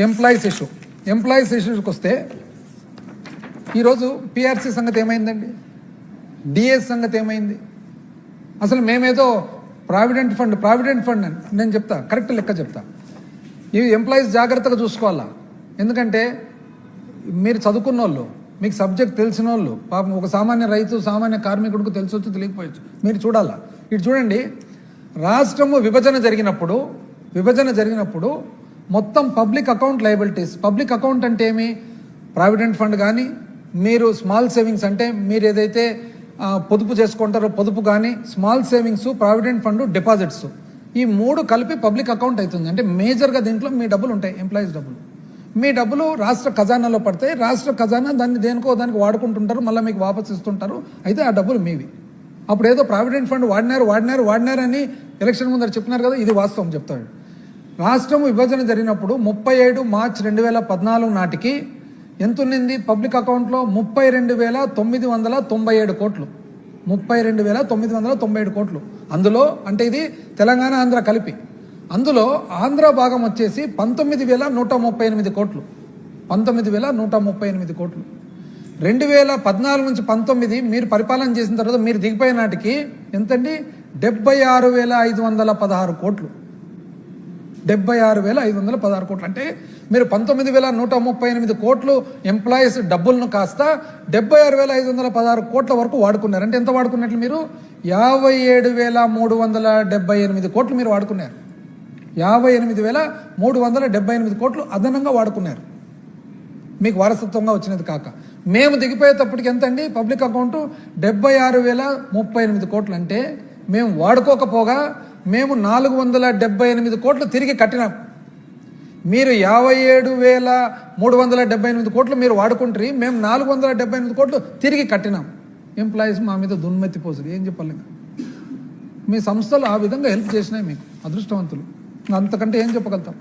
Employees ఇష్యూకి వస్తే ఈరోజు PRC సంగతి ఏమైందండి, డిఎస్ సంగతి ఏమైంది? అసలు మేమేదో ప్రావిడెంట్ ఫండ్ అని నేను చెప్తా, కరెక్ట్ లెక్క చెప్తా. ఇవి ఎంప్లాయీస్ జాగ్రత్తగా చూసుకోవాలా. ఎందుకంటే మీరు చదువుకున్న వాళ్ళు, మీకు సబ్జెక్ట్ తెలిసిన వాళ్ళు, పాపం ఒక సామాన్య రైతు సామాన్య కార్మికుడికి తెలిసొచ్చు తెలియకపోవచ్చు, మీరు చూడాలా. ఇటు చూడండి, రాష్ట్రము విభజన జరిగినప్పుడు మొత్తం public account liabilities. Public account అంటే ఏమి? ప్రావిడెంట్ ఫండ్ కానీ, మీరు స్మాల్ సేవింగ్స్ అంటే మీరు ఏదైతే పొదుపు చేసుకుంటారో పొదుపు కానీ, small savings, provident fund, deposits, ఈ మూడు కలిపి పబ్లిక్ అకౌంట్ అవుతుంది. అంటే మేజర్గా దీంట్లో మీ డబ్బులు ఉంటాయి, ఎంప్లాయీస్ డబ్బులు. మీ డబ్బులు రాష్ట్ర ఖజానాలో పడతాయి. రాష్ట్ర ఖజానా దాన్ని దేనికో దానికి వాడుకుంటుంటారు, మళ్ళీ మీకు వాపసు ఇస్తుంటారు. అయితే ఆ డబ్బులు మీవి. అప్పుడు ఏదో ప్రావిడెంట్ ఫండ్ వాడినారు అని ఎలక్షన్ ముందర చెప్పినారు కదా, ఇది వాస్తవం చెప్తాడు. రాష్ట్రం విభజన జరిగినప్పుడు 37 మార్చి 2014 నాటికి ఎంత ఉన్నింది పబ్లిక్ అకౌంట్లో? 32,997 కోట్లు. 32,997 కోట్లు. అందులో అంటే ఇది తెలంగాణ ఆంధ్ర కలిపి. అందులో ఆంధ్ర భాగం వచ్చేసి 19,138 కోట్లు. 19,138 కోట్లు. 2014 నుంచి 19 మీరు పరిపాలన చేసిన తర్వాత మీరు దిగిపోయే నాటికి ఎంతండి? 76,516 కోట్లు. 76,516 కోట్లు. అంటే మీరు 19,138 కోట్లు ఎంప్లాయీస్ డబ్బులను కాస్త 76,516 కోట్ల వరకు వాడుకున్నారు. అంటే ఎంత వాడుకున్నట్లు? మీరు 57,378 కోట్లు మీరు వాడుకున్నారు. 58,378 కోట్లు అదనంగా వాడుకున్నారు, మీకు వారసత్వంగా వచ్చినది కాక. మేము దిగిపోయేటప్పటికి ఎంత అండి పబ్లిక్ అకౌంట్? 76,038 కోట్లు. అంటే మేము వాడుకోకపోగా మేము 478 కోట్లు తిరిగి కట్టినాం. మీరు 57,378 కోట్లు మీరు వాడుకుంటారు, మేము 478 కోట్లు తిరిగి కట్టినాం. ఎంప్లాయీస్ మా మీద దున్మెత్తిపోతుంది. ఏం చెప్పాలి? మీ సంస్థలు ఆ విధంగా హెల్ప్ చేసినాయి, మీకు అదృష్టవంతులు. అంతకంటే ఏం చెప్పగలుగుతాం?